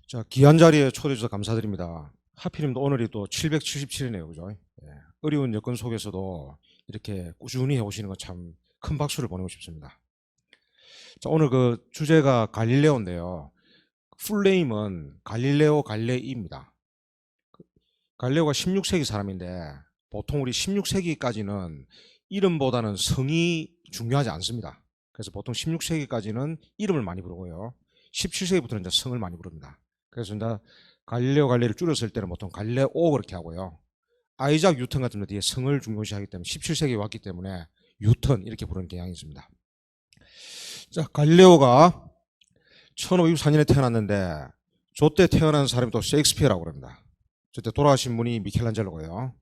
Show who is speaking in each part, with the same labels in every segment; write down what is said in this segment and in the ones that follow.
Speaker 1: 자, 귀한 자리에 초대해 주셔서 감사드립니다. 하필이면 또 오늘이 또 777이네요. 그죠? 예. 어려운 여건 속에서도 이렇게 꾸준히 해오시는 건 참 큰 박수를 보내고 싶습니다. 자, 오늘 그 주제가 갈릴레오인데요. 풀네임은 갈릴레오 갈레이입니다. 갈릴레오가 16세기 사람인데 보통 우리 16세기까지는 이름보다는 성이 중요하지 않습니다. 그래서 보통 16세기까지는 이름을 많이 부르고요. 17세기부터는 이제 성을 많이 부릅니다. 그래서 이제 갈릴레오 갈레이를 줄였을 때는 보통 갈레오 그렇게 하고요. 아이작 뉴턴 같은 데 뒤에 성을 중요시하기 때문에 17세기에 왔기 때문에 뉴턴 이렇게 부르는 경향이 있습니다. 자, 갈릴레오가 1564년에 태어났는데 저때 태어난 사람이 또 셰익스피어라고 합니다. 저때 돌아가신 분이 미켈란젤로고요.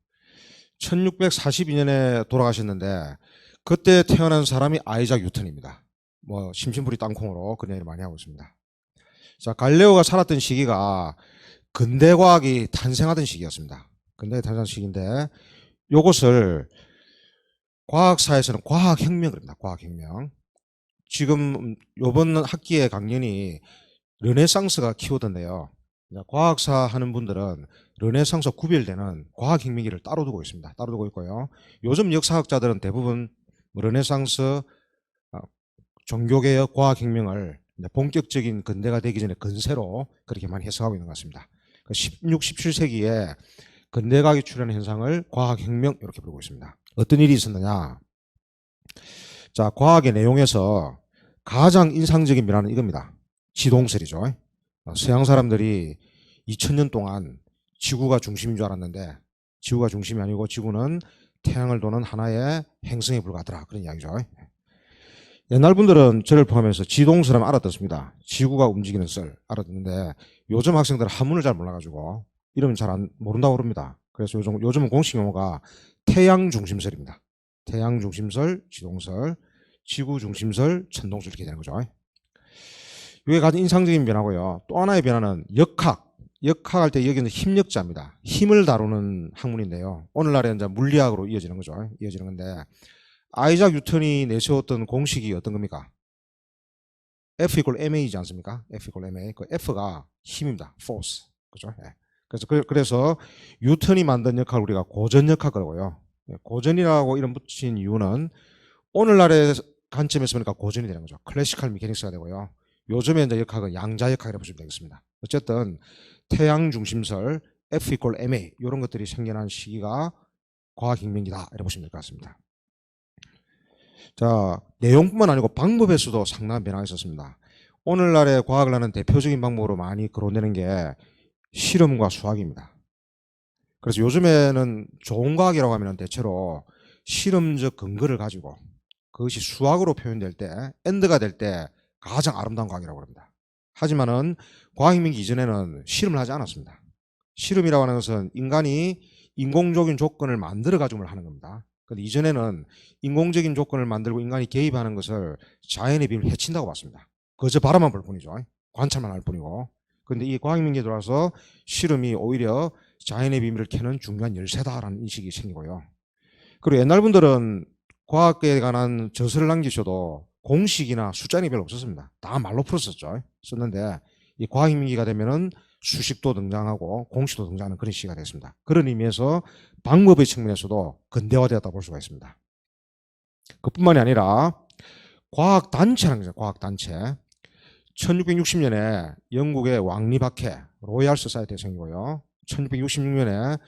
Speaker 1: 1642년에 돌아가셨는데 그때 태어난 사람이 아이작 뉴턴입니다. 뭐 심심풀이 땅콩으로 그런 얘기를 많이 하고 있습니다. 자, 갈릴레오가 살았던 시기가 근대과학이 탄생하던 시기였습니다. 근대과학이 탄생한 시기인데 이것을 과학사에서는 과학혁명을 합니다. 과학혁명. 지금 이번 학기의 강연이 르네상스가 키워드인데요. 과학사 하는 분들은 르네상스와 구별되는 과학혁명기를 따로 두고 있습니다. 따로 두고 있고요. 요즘 역사학자들은 대부분 르네상스, 종교개혁, 과학혁명을 본격적인 근대가 되기 전에 근세로 그렇게 많이 해석하고 있는 것 같습니다. 16, 17세기에 근대과학이 출현한 현상을 과학혁명 이렇게 부르고 있습니다. 어떤 일이 있었느냐? 자, 과학의 내용에서 가장 인상적인 변화는 이겁니다. 지동설이죠. 서양 사람들이 2000년 동안 지구가 중심인 줄 알았는데 지구가 중심이 아니고 지구는 태양을 도는 하나의 행성에 불과하더라. 그런 이야기죠. 옛날 분들은 저를 포함해서 지동설은 알아듣습니다. 지구가 움직이는 썰 알아듣는데 요즘 학생들은 한문을 잘 몰라가지고 이름은 잘 모른다고 그럽니다. 그래서 요즘은 공식 용어가 태양 중심설입니다. 태양 중심설, 지동설, 지구 중심설, 천동설 이렇게 되는 거죠. 이게 가장 인상적인 변화고요. 또 하나의 변화는 역학. 역학할 때 여기는 힘력자입니다. 힘을 다루는 학문인데요. 오늘날에 이제 물리학으로 이어지는 거죠. 이어지는 건데 아이작 뉴턴이 내세웠던 공식이 어떤 겁니까? F equal ma이지 않습니까? F equal ma. 그 F가 힘입니다. force. 그죠? 네. 그래서 뉴턴이 만든 역학을 우리가 고전역학이라고요. 고전이라고 이름 붙인 이유는 오늘날의 관점에서 보니까 고전이 되는 거죠. 클래시컬 미케닉스가 되고요. 요즘에 이제 역학은 양자역학이라고 보시면 되겠습니다. 어쨌든 태양 중심설, F equal ma 이런 것들이 생겨난 시기가 과학혁명이다 이렇게 보시면 될 것 같습니다. 자, 내용뿐만 아니고 방법에서도 상당한 변화가 있었습니다. 오늘날의 과학을 하는 대표적인 방법으로 많이 거론되는 게 실험과 수학입니다. 그래서 요즘에는 좋은 과학이라고 하면 대체로 실험적 근거를 가지고 그것이 수학으로 표현될 때, 엔드가 될 때 가장 아름다운 과학이라고 합니다. 하지만은 과학혁명 이전에는 실험을 하지 않았습니다. 실험이라고 하는 것은 인간이 인공적인 조건을 만들어 가지고 하는 겁니다. 근데 이전에는 인공적인 조건을 만들고 인간이 개입하는 것을 자연의 비밀을 해친다고 봤습니다. 그저 바라만 볼 뿐이죠. 관찰만 할 뿐이고. 근데 이 과학혁명에 들어와서 실험이 오히려 자연의 비밀을 캐는 중요한 열쇠다라는 인식이 생기고요. 그리고 옛날 분들은 과학에 관한 저서를 남기셔도 공식이나 숫자는 별로 없었습니다. 다 말로 풀었었죠. 썼는데 이 과학혁명기가 되면은 수식도 등장하고 공식도 등장하는 그런 시기가 됐습니다. 그런 의미에서 방법의 측면에서도 근대화되었다 볼 수가 있습니다. 그뿐만이 아니라 과학단체라는 거죠. 과학단체. 1660년에 영국의 왕립학회 로얄 소사이티가 생기고요. 1666년에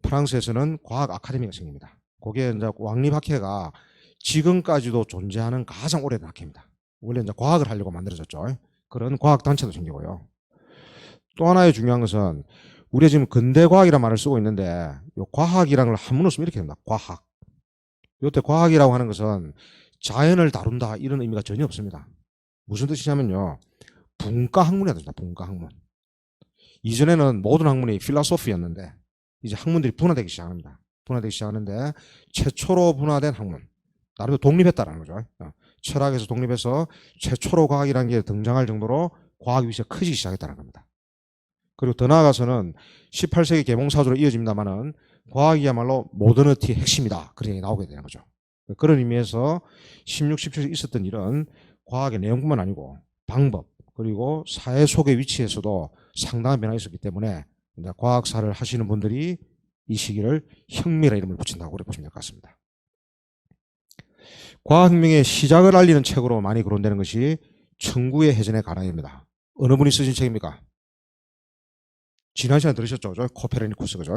Speaker 1: 프랑스에서는 과학 아카데미가 생깁니다. 거기에 이제 왕립학회가 지금까지도 존재하는 가장 오래된 학회입니다. 원래 이제 과학을 하려고 만들어졌죠. 그런 과학단체도 생기고요. 또 하나의 중요한 것은 우리가 지금 근대과학이라는 말을 쓰고 있는데 이 과학이라는 걸 한문으로 쓰면 이렇게 됩니다. 과학. 이때 과학이라고 하는 것은 자연을 다룬다 이런 의미가 전혀 없습니다. 무슨 뜻이냐면요. 분과학문이라고 합니다. 분과학문. 이전에는 모든 학문이 필라소피였는데 이제 학문들이 분화되기 시작합니다. 분화되기 시작하는데 최초로 분화된 학문. 나름대로 독립했다는 거죠. 철학에서 독립해서 최초로 과학이라는 게 등장할 정도로 과학 위치가 커지기 시작했다는 겁니다. 그리고 더 나아가서는 18세기 계몽사주로 이어집니다만은 과학이야말로 모더니티의 핵심이다. 그런 얘기 나오게 되는 거죠. 그런 의미에서 16, 17세기 있었던 일은 과학의 내용뿐만 아니고 방법, 그리고 사회 속의 위치에서도 상당한 변화가 있었기 때문에 이제 과학사를 하시는 분들이 이 시기를 혁명이라는 이름을 붙인다고 그래 보시면 될 것 같습니다. 과학혁명의 시작을 알리는 책으로 많이 거론되는 것이 천구의 해전의 가랑입니다. 어느 분이 쓰신 책입니까? 지난 시간에 들으셨죠? 그죠? 코페르니쿠스, 그죠?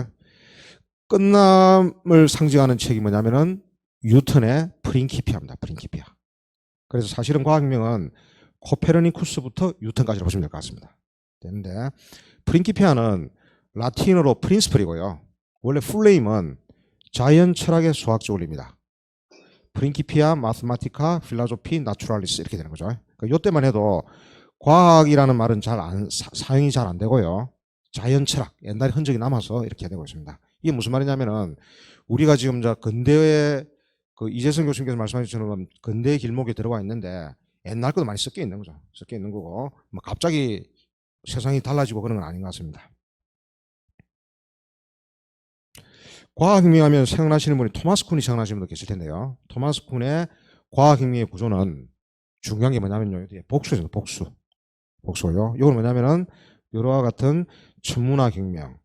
Speaker 1: 끝남을 상징하는 책이 뭐냐면은 뉴턴의 프린키피아입니다. 프린키피아. 그래서 사실은 과학혁명은 코페르니쿠스부터 뉴턴까지로 보시면 될 것 같습니다. 되는데 프린키피아는 라틴어로 프린스플이고요. 원래 풀네임은 자연 철학의 수학적 원리입니다. 프린키피아 마스마티카 필라조피 나추랄리스 이렇게 되는 거죠. 그러니까 이때만 해도 과학이라는 말은 사용이 잘 안 되고요. 자연 철학, 옛날에 흔적이 남아서 이렇게 되고 있습니다. 이게 무슨 말이냐면은 우리가 지금 근대의 그 이재성 교수님께서 말씀하신 것처럼 근대의 길목에 들어가 있는데 옛날 것도 많이 섞여 있는 거죠. 섞여 있는 거고 뭐 갑자기 세상이 달라지고 그런 건 아닌 것 같습니다. 과학혁명하면 생각나시는 분이 토마스 쿤이 생각나시는 분도 계실 텐데요. 토마스 쿤의 과학혁명의 구조는 중요한 게 뭐냐면요. 복수죠. 복수요. 이건 뭐냐면은 여러와 같은 천문학혁명,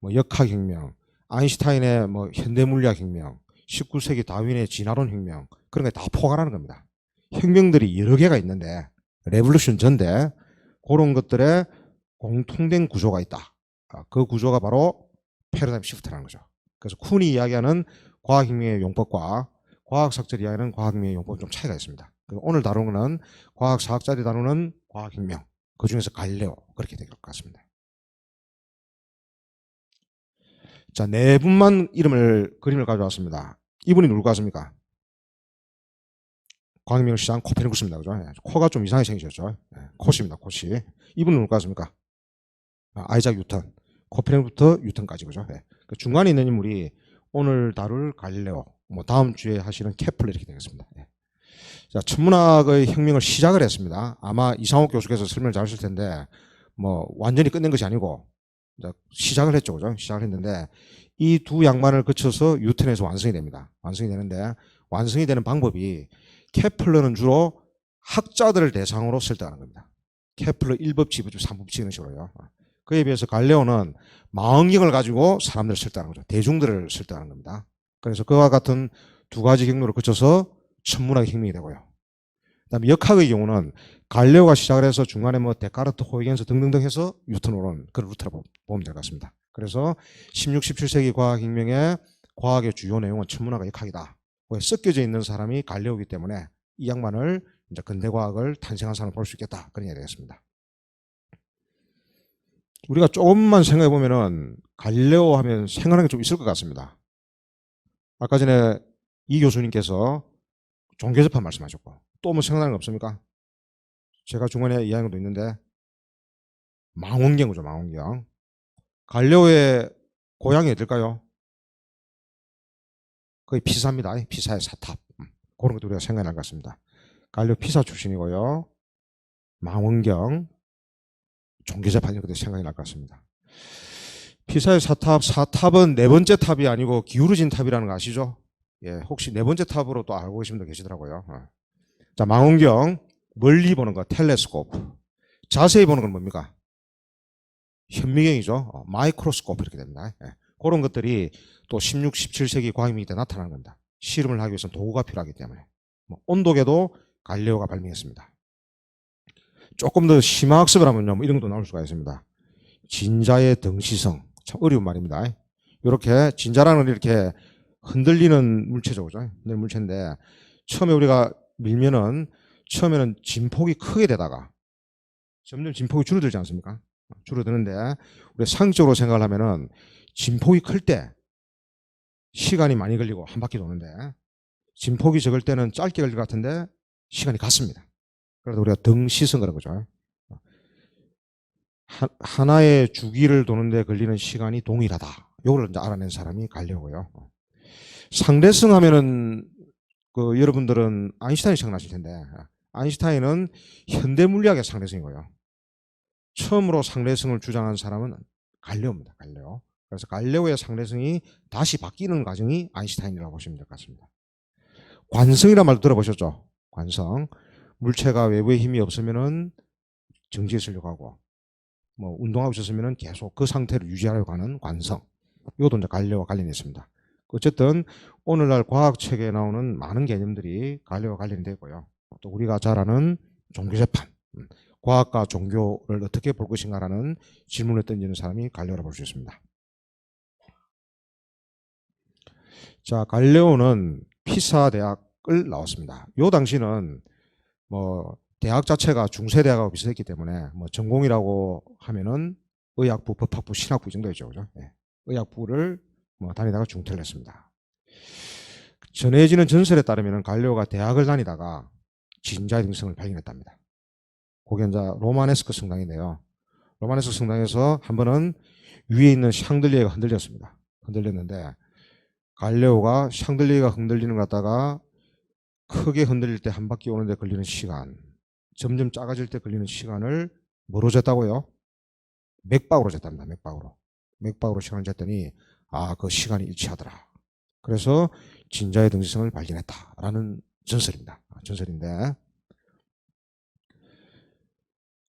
Speaker 1: 뭐 역학혁명, 아인슈타인의 뭐 현대물리학혁명, 19세기 다윈의 진화론 혁명 그런 게 다 포괄하는 겁니다. 혁명들이 여러 개가 있는데 레볼루션 전대 그런 것들의 공통된 구조가 있다. 그 구조가 바로 패러다임 시프트라는 거죠. 그래서 쿤이 이야기하는 과학혁명의 용법과 과학사학자들이 이야기하는 과학혁명의 용법은 좀 차이가 있습니다. 오늘 다루는 거는 과학사학자들이 다루는 과학혁명, 그 중에서 갈릴레오 그렇게 될 것 같습니다. 자, 네 분만 그림을 가져왔습니다. 이분이 누구 같습니까? 과학혁명을 시작한 코페르니쿠스입니다. 그죠? 코가 좀 이상하게 생기셨죠? 코시입니다. 코시. 이분은 누구 같습니까? 아이작 뉴턴. 코페르니쿠스부터 뉴턴까지 그죠? 그 중간에 있는 인물이 오늘 다룰 갈릴레오, 뭐 다음 주에 하시는 케플러 이렇게 되겠습니다. 자, 천문학의 혁명을 시작을 했습니다. 아마 이상옥 교수께서 설명을 잘 하실 텐데 뭐 완전히 끝낸 것이 아니고 시작을 했죠. 그죠? 시작을 했는데 이 두 양반을 거쳐서 뉴턴에서 완성이 됩니다. 완성이 되는데 완성이 되는 방법이 케플러는 주로 학자들을 대상으로 설득하는 겁니다. 케플러 1법칙, 2법칙, 3법칙 이런 식으로요. 그에 비해서 갈레오는 망원경을 가지고 사람들을 설득하는 거죠. 대중들을 설득하는 겁니다. 그래서 그와 같은 두 가지 경로를 거쳐서 천문학의 혁명이 되고요. 그다음에 역학의 경우는 갈레오가 시작을 해서 중간에 뭐 데카르트, 호이겐스 등등등 해서 뉴턴으로는 그런 루트로 보면 될 것 같습니다. 그래서 16, 17세기 과학혁명의 과학의 주요 내용은 천문학과 역학이다. 섞여져 있는 사람이 갈레오이기 때문에 이 양반을 이제 근대과학을 탄생한 사람을 볼 수 있겠다. 그런 얘기가 되겠습니다. 우리가 조금만 생각해 보면은 갈릴레오 하면 생각하는 게 좀 있을 것 같습니다. 아까 전에 이 교수님께서 종교재판 말씀하셨고 또 뭐 생각나는 거 없습니까? 제가 중간에 이야기한 것도 있는데 망원경이죠. 망원경. 갈릴레오의 고향이 어딜까요? 거의 피사입니다. 피사의 사탑. 그런 것도 우리가 생각이 날 것 같습니다. 갈릴레오 피사 출신이고요. 망원경. 종교재판 이런 것도 생각이 날 것 같습니다. 피사의 사탑은 네 번째 탑이 아니고 기울어진 탑이라는 거 아시죠? 예, 혹시 네 번째 탑으로 또 알고 계신 분도 계시더라고요. 자, 망원경, 멀리 보는 거, 텔레스코프. 자세히 보는 건 뭡니까? 현미경이죠. 마이크로스코프 이렇게 됩니다. 예. 그런 것들이 또 16, 17세기 과학혁명 때 나타나는 겁니다. 실험을 하기 위해서는 도구가 필요하기 때문에. 온도계도 갈릴레오가 발명했습니다. 조금 더 심화학습을 하면요, 이런 것도 나올 수가 있습니다. 진자의 등시성. 참 어려운 말입니다. 이렇게 진자라는 이렇게 흔들리는 물체죠. 그죠? 흔들리는 물체인데 처음에 우리가 밀면은 처음에는 진폭이 크게 되다가 점점 진폭이 줄어들지 않습니까? 줄어드는데 우리 상식적으로 생각을 하면은 진폭이 클 때 시간이 많이 걸리고 한 바퀴 도는데 진폭이 적을 때는 짧게 걸릴 것 같은데 시간이 같습니다. 그래서 우리가 등시성 그런 거죠. 하나의 주기를 도는데 걸리는 시간이 동일하다. 이걸 이제 알아낸 사람이 갈릴레오고요. 상대성 하면은 그 여러분들은 아인슈타인이 생각나실 텐데 아인슈타인은 현대 물리학의 상대성이고요. 처음으로 상대성을 주장한 사람은 갈릴레오입니다. 갈릴레오. 그래서 갈릴레오의 상대성이 다시 바뀌는 과정이 아인슈타인이라고 보시면 될 것 같습니다. 관성이라는 말도 들어보셨죠? 관성. 물체가 외부의 힘이 없으면은 정지했으려고 하고, 뭐 운동하고 있었으면 계속 그 상태를 유지하려고 하는 관성, 이것도 이제 갈래와 관련이 있습니다. 어쨌든 오늘날 과학 책에 나오는 많은 개념들이 갈래와 관련이 되고요. 또 우리가 잘 아는 종교재판, 과학과 종교를 어떻게 볼 것인가라는 질문을 던지는 사람이 갈레오라 볼 수 있습니다. 자, 갈레오는 피사 대학을 나왔습니다. 요 당시는 뭐 대학 자체가 중세대학하고 비슷했기 때문에 뭐 전공이라고 하면은 의학부, 법학부, 신학부 정도였죠. 그죠? 네. 의학부를 뭐 다니다가 중퇴를 했습니다. 전해지는 전설에 따르면 갈레오가 대학을 다니다가 진자의 등성을 발견했답니다. 그게 이제 로마네스크 성당인데요. 로마네스크 성당에서 한 번은 위에 있는 샹들리에가 흔들렸습니다. 흔들렸는데 갈레오가 샹들리에가 흔들리는 것 같다가 크게 흔들릴 때 한 바퀴 오는데 걸리는 시간, 점점 작아질 때 걸리는 시간을 뭐로 쟀다고요? 맥박으로 쟀답니다. 맥박으로. 맥박으로 시간을 쟀더니 그 시간이 일치하더라. 그래서 진자의 등지성을 발견했다라는 전설입니다. 전설인데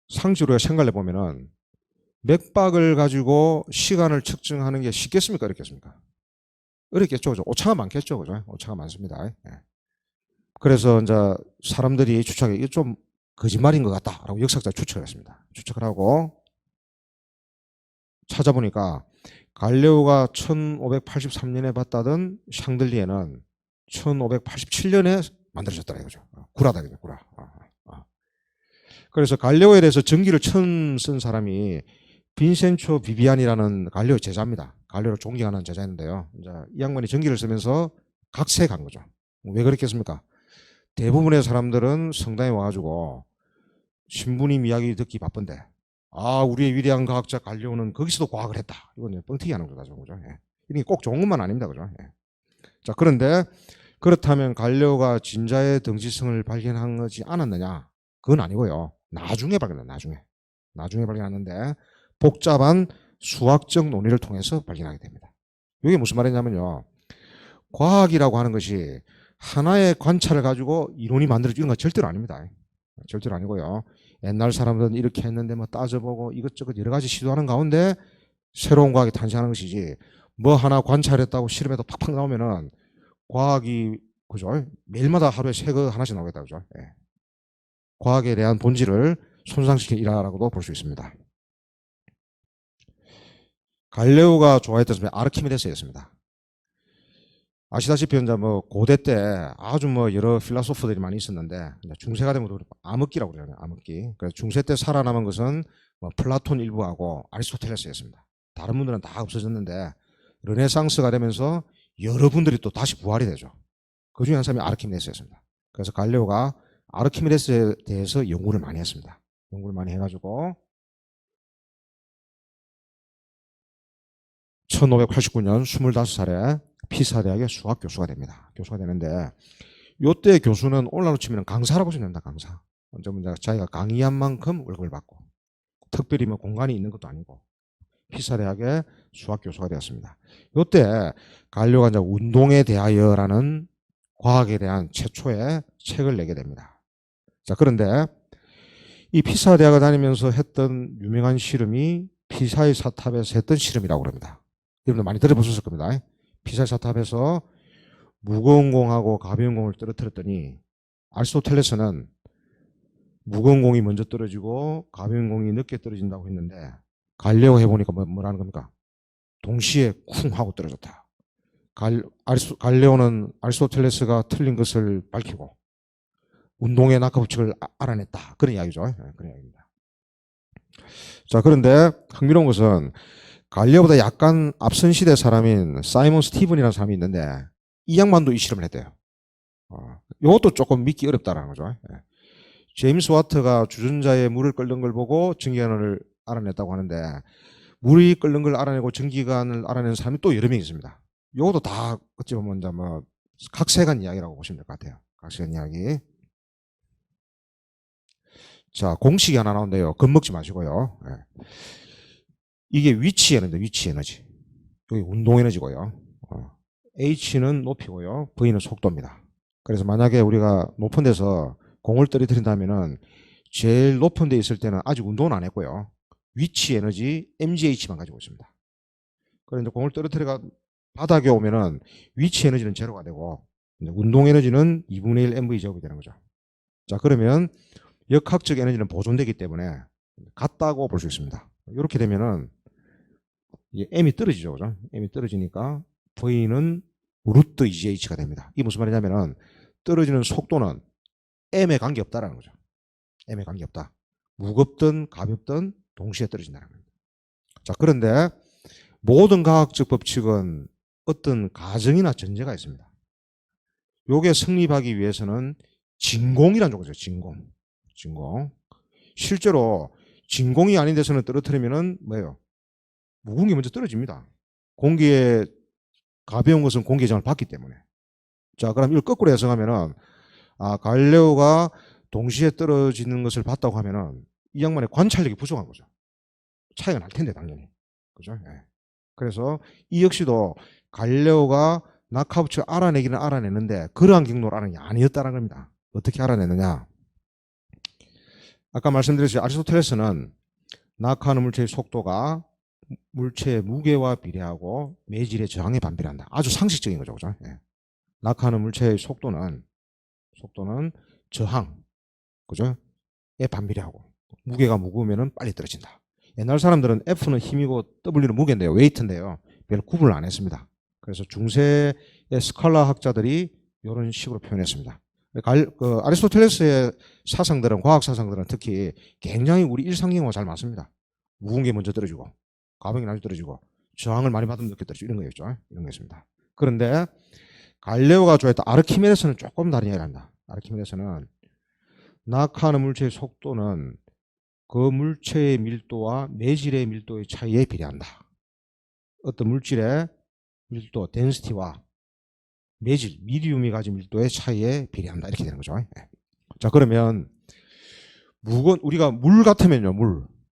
Speaker 1: 상주로 생각해 보면은 맥박을 가지고 시간을 측정하는 게 쉽겠습니까? 어렵겠습니까? 어렵겠죠. 그죠? 오차가 많겠죠. 그죠? 오차가 많습니다. 예. 그래서 이제 사람들이 추측하기 이게 좀 거짓말인 것 같다라고 역사학자 추측을 했습니다. 추측을 하고 찾아보니까 갈레오가 1583년에 봤다던 샹들리에는 1587년에 만들어졌더라 이거죠. 구라다 이거죠. 구라. 그래서 갈레오에 대해서 전기를 처음 쓴 사람이 빈센초 비비안이라는 갈레오 제자입니다. 갈레오를 존경하는 제자인데요. 이제 이 양반이 전기를 쓰면서 각색한 거죠. 왜 그렇겠습니까? 대부분의 사람들은 성당에 와가지고 신부님 이야기 듣기 바쁜데 우리의 위대한 과학자 갈레오는 거기서도 과학을 했다. 이건 뻥튀기 하는 거다. 그죠? 예. 이게 꼭 좋은 것만 아닙니다. 그죠? 예. 자, 그런데 그렇다면 갈레오가 진자의 등지성을 발견한 거지 않았느냐? 그건 아니고요. 나중에 발견한 나중에 발견했는데 복잡한 수학적 논의를 통해서 발견하게 됩니다. 이게 무슨 말이냐면요. 과학이라고 하는 것이 하나의 관찰을 가지고 이론이 만들어지는 건 절대로 아닙니다. 절대로 아니고요. 옛날 사람들은 이렇게 했는데 뭐 따져보고 이것저것 여러 가지 시도하는 가운데 새로운 과학이 탄생하는 것이지 뭐 하나 관찰했다고 실험해도 팍팍 나오면은 과학이 그죠? 매일마다 하루에 새 거 하나씩 나오겠다 그죠? 예. 과학에 대한 본질을 손상시킨 일화라고도 볼 수 있습니다. 갈레오가 좋아했던 사람이 아르키메데스였습니다. 아시다시피 이제 뭐 고대 때 아주 뭐 여러 필라소퍼들이 많이 있었는데 중세가 되면 암흑기라고 그러잖아요. 암흑기. 그래서 중세 때 살아남은 것은 뭐 플라톤 일부하고 아리스토텔레스였습니다. 다른 분들은 다 없어졌는데 르네상스가 되면서 여러분들이 또 다시 부활이 되죠. 그 중에 한 사람이 아르키메데스였습니다. 그래서 갈레오가 아르키메데스에 대해서 연구를 많이 했습니다. 연구를 많이 해가지고 1589년 25살에 피사 대학의 수학 교수가 됩니다. 교수가 되는데 요때 교수는 오늘날로 치면 강사라고 보시면 된다. 강사. 먼저 자기가 강의한 만큼 월급을 받고 특별히 뭐 공간이 있는 것도 아니고 피사 대학의 수학 교수가 되었습니다. 요때 갈레오가 이제 운동에 대하여라는 과학에 대한 최초의 책을 내게 됩니다. 자, 그런데 이 피사 대학을 다니면서 했던 유명한 실험이 피사의 사탑에서 했던 실험이라고 그럽니다. 여러분들 많이 들어보셨을 겁니다. 피사의 사탑에서 무거운 공하고 가벼운 공을 떨어뜨렸더니 아리스토텔레스는 무거운 공이 먼저 떨어지고 가벼운 공이 늦게 떨어진다고 했는데 갈레오 해보니까 뭐라는 겁니까? 동시에 쿵 하고 떨어졌다. 갈레오는 아리스토텔레스가 틀린 것을 밝히고 운동의 낙하 법칙을 알아냈다. 그런 이야기죠. 그런 이야기입니다. 자, 그런데 흥미로운 것은 갈레오보다 약간 앞선 시대 사람인 사이먼 스티븐이라는 사람이 있는데 이 양반도 이 실험을 했대요. 이것도 조금 믿기 어렵다는 거죠. 제임스 와트가 주전자에 물을 끓는 걸 보고 전기관을 알아냈다고 하는데 물이 끓는 걸 알아내고 전기관을 알아낸 사람이 또 여러 명 있습니다. 이것도 다 어찌 보면 뭐 각색한 이야기라고 보시면 될 것 같아요. 각색한 이야기. 자, 공식이 하나 나오는데요. 겁먹지 마시고요. 이게 위치 에너지, 위치 에너지. 여기 운동 에너지고요. H는 높이고요. V는 속도입니다. 그래서 만약에 우리가 높은 데서 공을 떨어뜨린다면은 제일 높은 데 있을 때는 아직 운동은 안 했고요. 위치 에너지 mgh만 가지고 있습니다. 그런데 공을 떨어뜨려가 바닥에 오면은 위치 에너지는 제로가 되고 운동 에너지는 2분의 1 mv 제곱이 되는 거죠. 자, 그러면 역학적 에너지는 보존되기 때문에 같다고 볼 수 있습니다. 이렇게 되면은 이제 m이 떨어지죠, 그죠? m이 떨어지니까 v는 루트 2gh가 됩니다. 이게 무슨 말이냐면은 떨어지는 속도는 m에 관계 없다라는 거죠. m에 관계 없다. 무겁든 가볍든 동시에 떨어진다는 겁니다. 자, 그런데 모든 과학적 법칙은 어떤 가정이나 전제가 있습니다. 요게 성립하기 위해서는 진공이라는 조건이죠. 진공. 실제로 진공이 아닌 데서는 떨어뜨리면은 뭐예요? 무거운 게 먼저 떨어집니다. 공기에 가벼운 것은 공기의 장을 받기 때문에. 자, 그럼 이걸 거꾸로 해석하면은 갈레오가 동시에 떨어지는 것을 봤다고 하면은 이 양반의 관찰력이 부족한 거죠. 차이가 날 텐데 당연히. 그죠? 네. 그래서 이 역시도 갈레오가 낙하부츠를 알아내기는 알아내는데 그러한 경로를 알아낸 게 아니었다는 겁니다. 어떻게 알아내느냐? 아까 말씀드렸듯이 아리스토텔레스는 낙하하는 물체의 속도가 물체의 무게와 비례하고 매질의 저항에 반비례한다. 아주 상식적인 거죠. 그죠? 예. 낙하하는 물체의 속도는 저항, 그죠? 에 반비례하고 무게가 무거우면 빨리 떨어진다. 옛날 사람들은 F는 힘이고 W는 무게인데요. 웨이트인데요. 별 구분을 안 했습니다. 그래서 중세의 스칼라 학자들이 이런 식으로 표현했습니다. 아리스토텔레스의 사상들은, 과학 사상들은 특히 굉장히 우리 일상경험과 잘 맞습니다. 무거운 게 먼저 떨어지고 가방이 나중에 떨어지고 저항을 많이 받으면 늦게 떨어지고 이런 거였죠. 이런 거였습니다. 그런데 갈레오가 좋아했던 아르키메데스는 조금 다른 이야기를 합니다. 아르키메데스는 낙하하는 물체의 속도는 그 물체의 밀도와 매질의 밀도의 차이에 비례한다. 어떤 물질의 밀도, 덴시티와 매질, 미디움이 가진 밀도의 차이에 비례한다. 이렇게 되는 거죠. 자, 그러면 우리가 물 같으면요,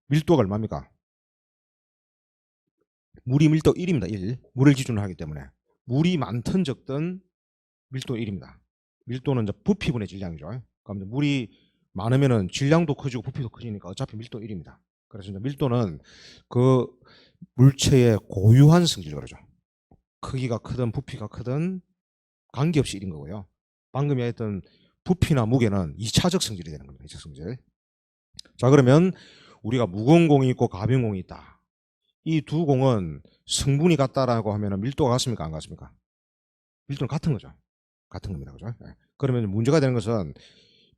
Speaker 1: 밀도가 얼마입니까? 물이 밀도 1입니다. 1. 물을 기준으로 하기 때문에 물이 많든 적든 밀도 1입니다. 밀도는 이제 부피분의 질량이죠. 그럼 물이 많으면은 질량도 커지고 부피도 커지니까 어차피 밀도 1입니다. 그래서 이제 밀도는 그 물체의 고유한 성질을 그러죠. 크기가 크든 부피가 크든 관계없이 1인 거고요. 방금 얘기했던 부피나 무게는 2차적 성질이 되는 겁니다. 2차적 성질. 자, 그러면 우리가 무거운 공이 있고 가벼운 공이 있다. 이 두 공은 성분이 같다라고 하면 밀도가 같습니까? 안 같습니까? 밀도는 같은 거죠. 같은 겁니다. 그죠? 네. 그러면 문제가 되는 것은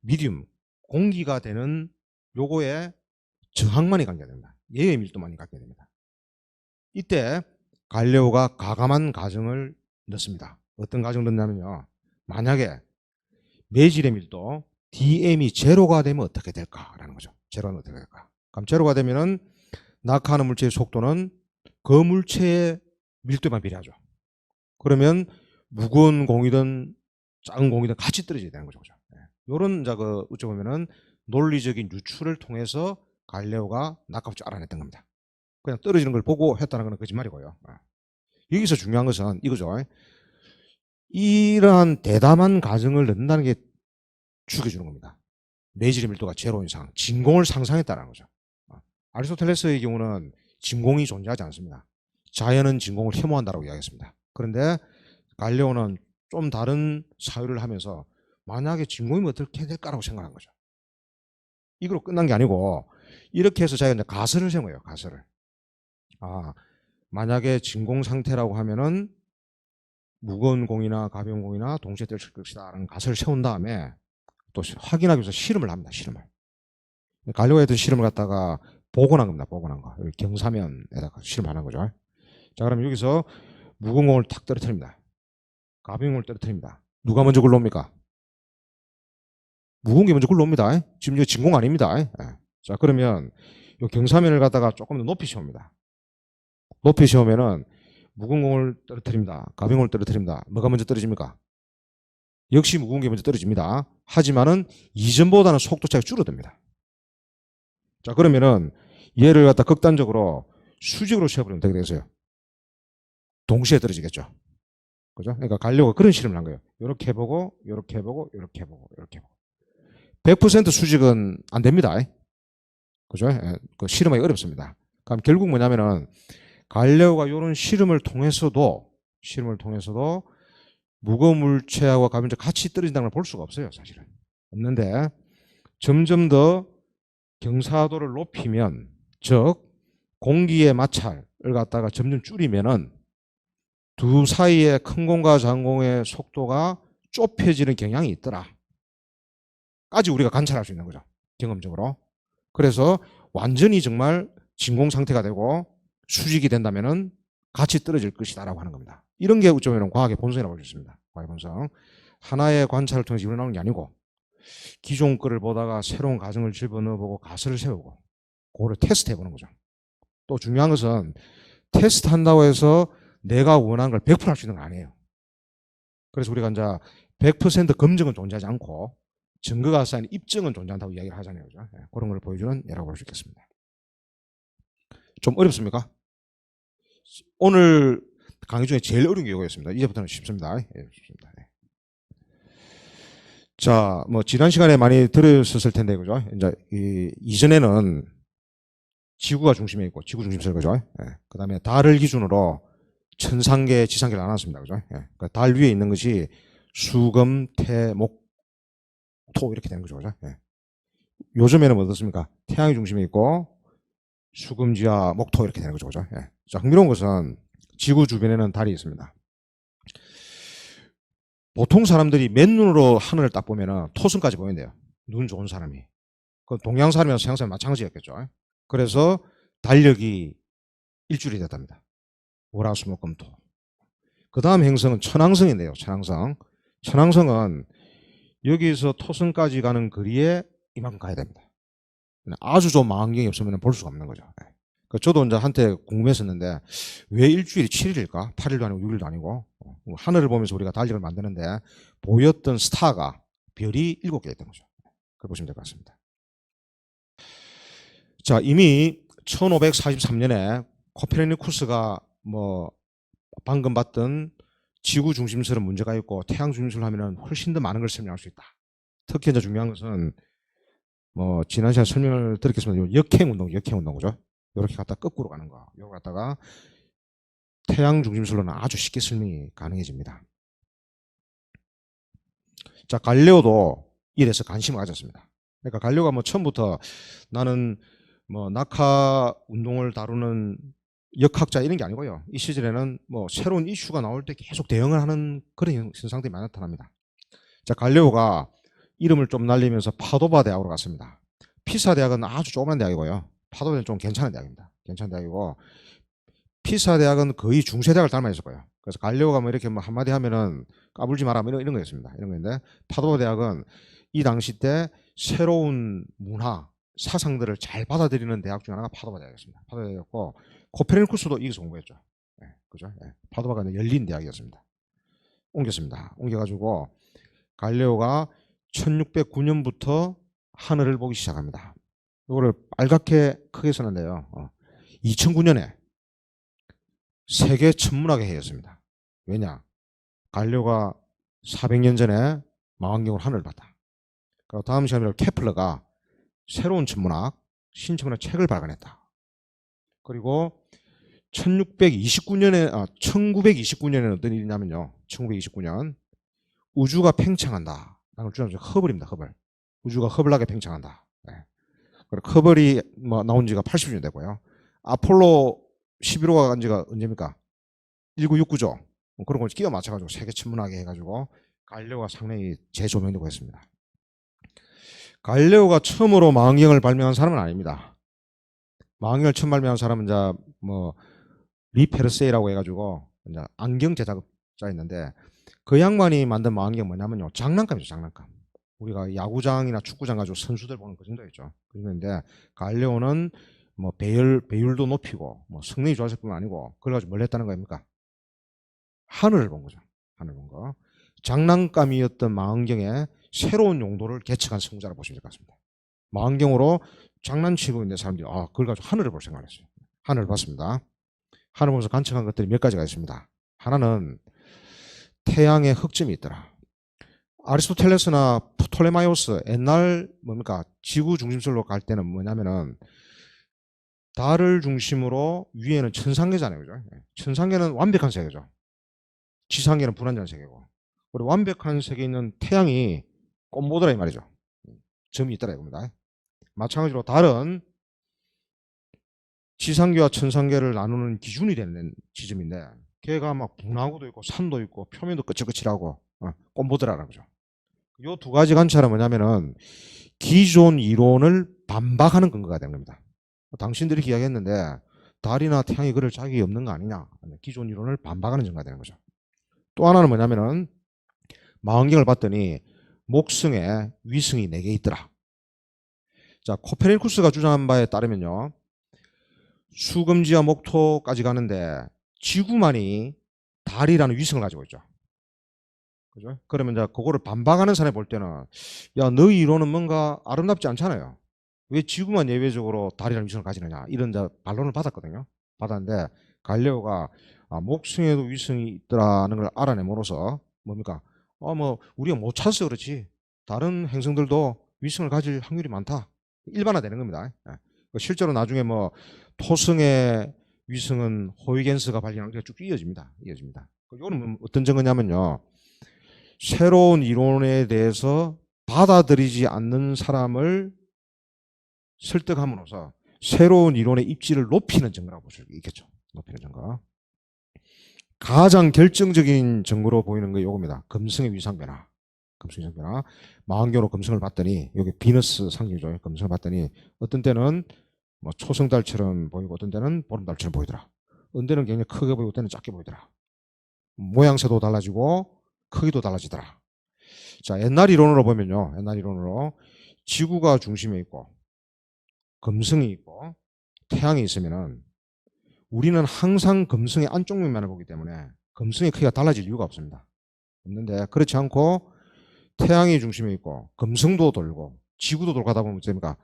Speaker 1: 미디움, 공기가 되는 요거에 저항만이 관계됩니다. 얘의 밀도만이 관계됩니다. 이때 갈레오가 가감한 가정을 넣습니다. 어떤 가정을 넣냐면요. 만약에 매질의 밀도 dm이 제로가 되면 어떻게 될까라는 거죠. 제로는 어떻게 될까? 그럼 제로가 되면은 낙하하는 물체의 속도는 그 물체의 밀도만 비례하죠. 그러면 무거운 공이든 작은 공이든 같이 떨어져야 되는 거죠. 이런 어찌 보면은 논리적인 유추를 통해서 갈레오가 낙하부츠를 알아냈던 겁니다. 그냥 떨어지는 걸 보고 했다는 건 거짓말이고요. 여기서 중요한 것은 이거죠. 이러한 대담한 가정을 넣는다는 게 죽여주는 겁니다. 매질의 밀도가 제로인 상황, 진공을 상상했다는 거죠. 아리스토텔레스의 경우는 진공이 존재하지 않습니다. 자연은 진공을 혐오한다고 이야기했습니다. 그런데 갈레오는 좀 다른 사유를 하면서 만약에 진공이면 어떻게 될까라고 생각한 거죠. 이걸로 끝난 게 아니고 이렇게 해서 자기가 이제 가설을 세운 거예요. 가설을. 만약에 진공 상태라고 하면은 무거운 공이나 가벼운 공이나 동시에 떨어질 것이다라는 가설을 세운 다음에 또 확인하기 위해서 실험을 합니다. 실험을. 갈레오가 했던 실험을 갖다가 복원한 겁니다. 복원한 거. 여기 경사면에다가 실험하는 거죠. 자, 그럼 여기서 무거운 공을 탁 떨어뜨립니다. 가벼운 공을 떨어뜨립니다. 누가 먼저 굴러옵니까? 무거운 게 먼저 굴러옵니다. 지금 이거 진공 아닙니다. 자, 그러면 이 경사면을 갖다가 조금 더 높이 세웁니다. 높이 세우면은 무거운 공을 떨어뜨립니다. 가벼운 공을 떨어뜨립니다. 뭐가 먼저 떨어집니까? 역시 무거운 게 먼저 떨어집니다. 하지만은 이전보다는 속도 차이가 줄어듭니다. 자, 그러면은 얘를 갖다 극단적으로 수직으로 세워버리면 어떻게 되겠어요? 동시에 떨어지겠죠. 그죠? 그러니까 갈레오가 그런 실험을 한 거예요. 이렇게 해보고, 이렇게 해보고, 이렇게 해보고, 이렇게 해보고. 100% 수직은 안 됩니다. 그죠? 그 실험하기 어렵습니다. 그럼 결국 뭐냐면은 갈레오가 이런 실험을 통해서도 무거운 물체하고 가변적 같이 떨어진다는 걸 볼 수가 없어요, 사실은. 없는데 점점 더 경사도를 높이면, 즉 공기의 마찰을 갖다가 점점 줄이면은 두 사이의 큰 공과 작은 공의 속도가 좁혀지는 경향이 있더라. 까지 우리가 관찰할 수 있는 거죠, 경험적으로. 그래서 완전히 정말 진공 상태가 되고 수직이 된다면은 같이 떨어질 것이다라고 하는 겁니다. 이런 게 어쩌면 과학의 본성이라고 볼 수 있습니다. 과학의 본성. 하나의 관찰을 통해서 일어나는 게 아니고 기존 거를 보다가 새로운 가정을 집어넣어보고 가설을 세우고 그거를 테스트해보는 거죠. 또 중요한 것은 테스트한다고 해서 내가 원하는 걸 100% 할 수 있는 건 아니에요. 그래서 우리가 이제 100% 검증은 존재하지 않고 증거가 쌓인 입증은 존재한다고 이야기를 하잖아요. 그죠? 그런 걸 보여주는 예라고 볼 수 있겠습니다. 좀 어렵습니까? 오늘 강의 중에 제일 어려운 게 이거였습니다. 이제부터는 쉽습니다. 쉽습니다. 자, 뭐 지난 시간에 많이 들으셨을 텐데, 그죠? 이제 이전에는 지구가 중심에 있고 지구 중심설, 그죠? 그다음에 달을 기준으로 천상계, 지상계를 나눴습니다, 그죠? 그러니까 달 위에 있는 것이 수금, 태, 목, 토 이렇게 되는 거죠, 그죠? 요즘에는 어떻습니까? 태양이 중심에 있고 수금, 지하, 목, 토 이렇게 되는 거죠, 그죠? 자, 흥미로운 것은 지구 주변에는 달이 있습니다. 보통 사람들이 맨눈으로 하늘을 딱 보면은 토성까지 보인대요. 눈 좋은 사람이. 그 동양 사람이나 서양 사람이 마찬가지였겠죠. 그래서 달력이 일주일이 됐답니다. 월화수목금토. 그 다음 행성은 천왕성인데요. 천왕성은 여기서 토성까지 가는 거리에 이만큼 가야 됩니다. 아주 좋은 망원경이 없으면 볼 수가 없는 거죠. 저도 이제 한때 궁금했었는데 왜 일주일이 7일일까? 8일도 아니고 6일도 아니고. 하늘을 보면서 우리가 달력을 만드는데 보였던 스타가, 별이 7개 있던 거죠. 그걸 보시면 될 것 같습니다. 자, 이미 1543년에 코페르니쿠스가 뭐 방금 봤던 지구 중심설은 문제가 있고 태양 중심설을 하면 훨씬 더 많은 걸 설명할 수 있다. 특히 이제 중요한 것은 뭐 지난 시간에 설명을 드렸겠지만 역행운동, 그죠? 이렇게 갖다 거꾸로 가는 거. 이거 갖다가 태양 중심설로는 아주 쉽게 설명이 가능해집니다. 자, 갈레오도 이래서 관심을 가졌습니다. 그러니까 갈레오가 뭐 처음부터 나는 뭐 낙하 운동을 다루는 역학자 이런 게 아니고요. 이 시절에는 뭐 새로운 이슈가 나올 때 계속 대응을 하는 그런 현상들이 많이 나타납니다. 자, 갈레오가 이름을 좀 날리면서 파도바 대학으로 갔습니다. 피사 대학은 아주 조그만 대학이고요. 파도바는 좀 괜찮은 대학입니다. 괜찮은 대학이고 피사 대학은 거의 중세 대학을 닮아 있을 거예요. 그래서 갈레오가 뭐 이렇게 뭐 한마디 하면은 까불지 마라 뭐 이런 거였습니다. 이런 건데 파도바 대학은 이 당시 때 새로운 문화 사상들을 잘 받아들이는 대학 중 하나가 파도바 대학이었습니다. 파도바 대학이었고 코페르니쿠스도 여기서 공부했죠. 그죠? 파도바가 열린 대학이었습니다. 옮겼습니다. 옮겨가지고 갈레오가 1609년부터 하늘을 보기 시작합니다. 이거를 빨갛게 크게 썼는데요. 2009년에 세계 천문학의 해였습니다. 왜냐? 갈레오가 400년 전에 망원경으로 하늘을 봤다. 그리고 다음 시간에 케플러가 새로운 천문학, 신천문학 책을 발간했다. 그리고 1929년에는 어떤 일이냐면요. 1929년 우주가 팽창한다. 라는 주장은 허블입니다. 허블. 우주가 허블하게 팽창한다. 그리고 허블이 뭐 나온 지가 80년 되고요. 아폴로 11호가 간 지가 언제입니까? 1969죠. 그런 걸 끼워 맞춰가지고 세계 천문학에 해가지고 갈레오가 상당히 재조명되고 했습니다. 갈레오가 처음으로 망원경을 발명한 사람은 아닙니다. 망원경을 처음 발명한 사람은 이제 뭐 리페르세이라고 해가지고 이제 안경 제작자였는데 그 양반이 만든 망원경 뭐냐면요, 장난감이죠. 장난감. 우리가 야구장이나 축구장 가지고 선수들 보는 그 정도였죠. 그런데 갈레오는 뭐 배율도 높이고 뭐 성능이 좋았을 뿐만 아니고 그걸 가지고 뭘 했다는 겁니까? 하늘을 본 거죠. 하늘 본 거. 장난감이었던 망원경에 새로운 용도를 개척한 성자라고 보시면 될 것 같습니다. 망원경으로 장난치고 있는 사람들이 그걸 가지고 하늘을 볼 생각을 했어요. 하늘을 봤습니다. 하늘 보면서 관측한 것들이 몇 가지가 있습니다. 하나는 태양에 흑점이 있더라. 아리스토텔레스나 프톨레마이오스 옛날 뭡니까 지구 중심설로 갈 때는 뭐냐면은 달을 중심으로 위에는 천상계잖아요, 그죠? 천상계는 완벽한 세계죠. 지상계는 불완전한 세계고. 그리고 완벽한 세계에 있는 태양이 꽃모드라 이 말이죠. 점이 있더라 이겁니다. 마찬가지로 달은 지상계와 천상계를 나누는 기준이 되는 지점인데 걔가 막 분화구도 있고 산도 있고 표면도 거칠거칠하고 꽃모드라는 거죠. 이 두 가지 관찰은 뭐냐면은 기존 이론을 반박하는 근거가 되는 겁니다. 당신들이 이야기했는데 달이나 태양이 그럴 자격이 없는 거 아니냐. 기존 이론을 반박하는 증거가 되는 거죠. 또 하나는 뭐냐면은 망원경을 봤더니 목성에 위성이 4개 있더라. 자, 코페르니쿠스가 주장한 바에 따르면요. 수금지와 목토까지 가는데 지구만이 달이라는 위성을 가지고 있죠. 그죠? 그러면 이제 그거를 반박하는 사람이 볼 때는 야, 너희 이론은 뭔가 아름답지 않잖아요. 왜 지구만 예외적으로 달이라는 위성을 가지느냐 이런 이제 반론을 받았거든요. 받았는데 갈레오가 목성에도 위성이 있더라는 걸 알아내므로써 뭡니까? 뭐 우리가 못 찾아서 그렇지 다른 행성들도 위성을 가질 확률이 많다. 일반화되는 겁니다. 실제로 나중에 뭐 토성의 위성은 호이겐스가 발견한 게 쭉 이어집니다. 이어집니다. 이거는 어떤 증거냐면요. 새로운 이론에 대해서 받아들이지 않는 사람을 설득함으로써 새로운 이론의 입지를 높이는 증거라고 볼 수 있겠죠. 높이는 증거. 가장 결정적인 증거로 보이는 게 이겁니다. 금성의 위상 변화. 금성의 위상 변화. 망원경으로 금성을 봤더니 여기 비너스 상징이죠. 금성을 봤더니 어떤 때는 뭐 초승달처럼 보이고 어떤 때는 보름달처럼 보이더라. 어떤 때는 굉장히 크게 보이고 어떤 때는 작게 보이더라. 모양새도 달라지고 크기도 달라지더라. 자, 옛날 이론으로 보면요. 옛날 이론으로 지구가 중심에 있고 금성이 있고 태양이 있으면은 우리는 항상 금성의 안쪽 면만을 보기 때문에 금성의 크기가 달라질 이유가 없습니다. 없는데 그렇지 않고 태양이 중심에 있고 금성도 돌고 지구도 돌고 하다 보면 됩니까?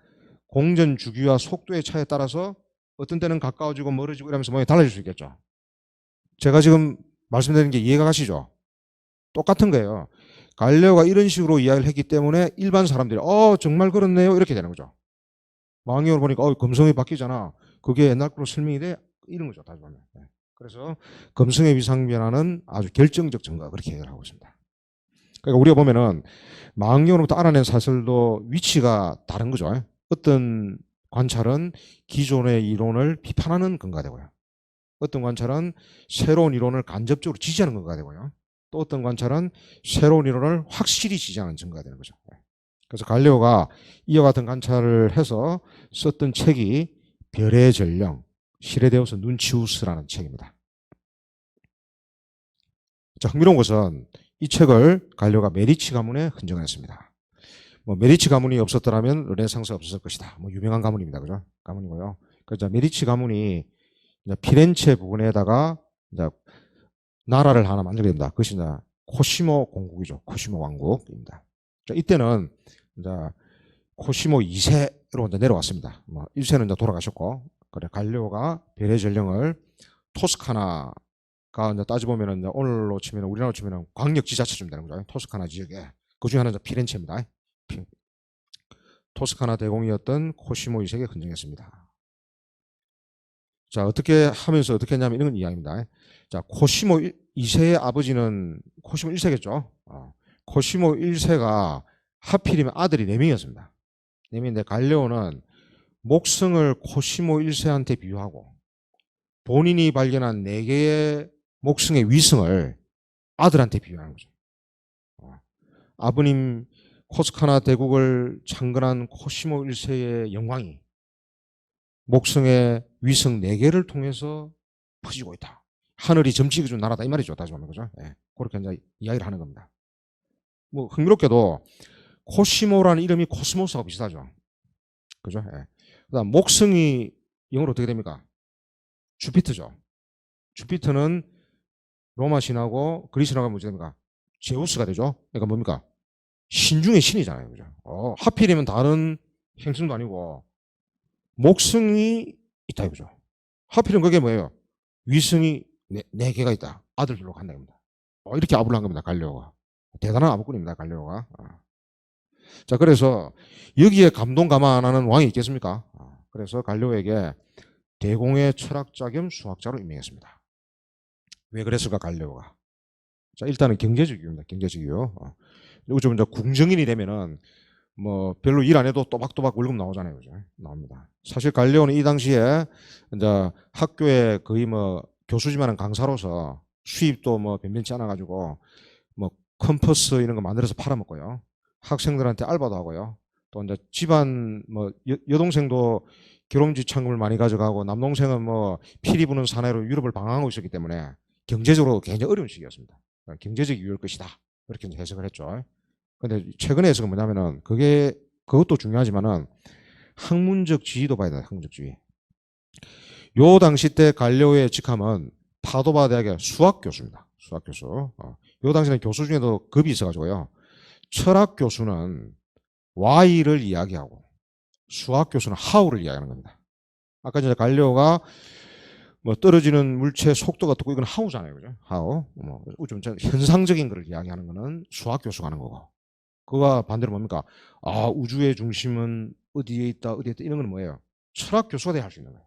Speaker 1: 공전 주기와 속도의 차이에 따라서 어떤 때는 가까워지고 멀어지고 이러면서 모양이 달라질 수 있겠죠. 제가 지금 말씀드리는 게 이해가 가시죠? 똑같은 거예요. 갈레오가 이런 식으로 이야기를 했기 때문에 일반 사람들이 정말 그렇네요 이렇게 되는 거죠. 망원경으로 보니까 금성이 바뀌잖아. 그게 옛날 거로 설명이 돼 이런 거죠. 다시 보면. 그래서 금성의 위상 변화는 아주 결정적 증거가 그렇게 얘기를 하고 있습니다. 그러니까 우리가 보면은 망원경으로부터 알아낸 사설도 위치가 다른 거죠. 어떤 관찰은 기존의 이론을 비판하는 근거가 되고요. 어떤 관찰은 새로운 이론을 간접적으로 지지하는 근거가 되고요. 또 어떤 관찰은 새로운 이론을 확실히 지지하는 증거가 되는 거죠. 그래서 갈레오가 이와 같은 관찰을 해서 썼던 책이 별의 전령, 시레데우스 눈치우스라는 책입니다. 자, 흥미로운 것은 이 책을 갈레오가 메디치 가문에 헌정했습니다. 뭐 메디치 가문이 없었더라면 르네상스가 없었을 것이다. 뭐 유명한 가문입니다. 그죠? 가문이고요. 그래서 메디치 가문이 피렌체 부근에다가 이제 나라를 하나 만들게 됩니다. 그것이 이제 코시모 공국이죠. 코시모 왕국입니다. 자, 이때는 이제 코시모 2세로 이제 내려왔습니다. 뭐 1세는 이제 돌아가셨고, 그래 갈레오가 별의 전령을 토스카나가 이제 따져보면은 이제 오늘로 치면 우리나라로 치면 광역 지자체쯤 되는 거죠. 토스카나 지역에 그 중에 하나는 피렌체입니다. 토스카나 대공이었던 코시모 2세에 헌정했습니다. 자, 어떻게 하면서 어떻게 했냐면 이런 이야기입니다. 자, 코시모 2세의 아버지는 코시모 1세겠죠. 코시모 1세가 하필이면 아들이 4명이었습니다. 4명인데 갈레오는 목성을 코시모 1세한테 비유하고 본인이 발견한 4개의 목성의 위성을 아들한테 비유하는 거죠. 아버님 코스카나 대국을 창건한 코시모 1세의 영광이 목성의 위성 4개를 통해서 퍼지고 있다. 하늘이 점찍이 준 나라다 이 말이죠. 다시 보면 그죠? 그렇게 이제 이야기를 하는 겁니다. 뭐 흥미롭게도 코시모라는 이름이 코스모스하고 비슷하죠. 그죠? 그다음 목성이 영어로 어떻게 됩니까? 주피터죠. 주피터는 로마 신하고 그리스 신하가 뭐지 됩니까? 제우스가 되죠. 그러니까 뭡니까? 신 중의 신이잖아요. 그죠? 하필이면 다른 행성도 아니고 목성이 있다 이거죠. 하필이면 그게 뭐예요? 위성이 4개가 있다. 아들들로 간다 겁니다. 이렇게 아부를 한 겁니다. 갈레오가. 대단한 아부꾼입니다. 갈레오가. 자, 그래서 여기에 감동감안하는 왕이 있겠습니까? 그래서 갈레오에게 대공의 철학자 겸 수학자로 임명했습니다. 왜 그랬을까 갈레오가? 자, 일단은 경제적 이유입니다. 경제적 이유. 좀 이제 궁정인이 되면은 뭐 별로 일 안 해도 또박또박 월급 나오잖아요. 그죠? 나옵니다. 사실 갈레오는 이 당시에 이제 학교에 거의 뭐 교수지만은 강사로서 수입도 뭐 변변치 않아 가지고 뭐 컴퍼스 이런 거 만들어서 팔아먹고요. 학생들한테 알바도 하고요. 또 이제 집안 뭐 여동생도 결혼지 창금을 많이 가져가고 남동생은 뭐 피리 부는 사내로 유럽을 방황하고 있었기 때문에 경제적으로 굉장히 어려운 시기였습니다. 경제적 이유일 것이다. 그렇게 이제 해석을 했죠. 근데 최근의 해석은 뭐냐면은 그것도 중요하지만은 학문적 지위도 봐야 돼요. 학문적 지위. 요 당시 때 갈레오의 직함은 파도바 대학의 수학 교수입니다. 수학 교수. 요 당시는 교수 중에도 급이 있어가지고요. 철학 교수는 Y를 이야기하고 수학 교수는 How를 이야기하는 겁니다. 아까 전에 갈레오가 뭐 떨어지는 물체의 속도가 어떻고 이건 How잖아요. 그죠? How. 좀 현상적인 것을 이야기하는 거는 수학 교수가 하는 거고. 그와 반대로 뭡니까? 우주의 중심은 어디에 있다, 어디에 있다. 이런 건 뭐예요? 철학 교수가 돼야 할 수 있는 거예요.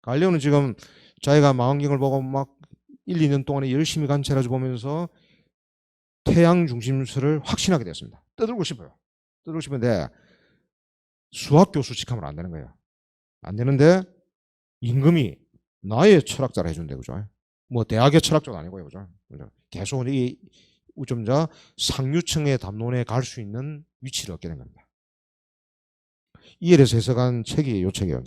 Speaker 1: 갈레오는 지금 자기가 망원경을 보고 막 1, 2년 동안에 열심히 관찰해서 보면서 태양 중심술을 확신하게 됐습니다. 떠들고 싶어요. 떠들고 싶은데 수학 교수 직함은 안 되는 거예요. 안 되는데 임금이 나의 철학자를 해준대, 그죠? 뭐 대학의 철학자도 아니고요, 그죠? 계속 이 우점자 상류층의 담론에 갈 수 있는 위치를 얻게 된 겁니다. 이에 대해서 해석한 책이 이 책이에요.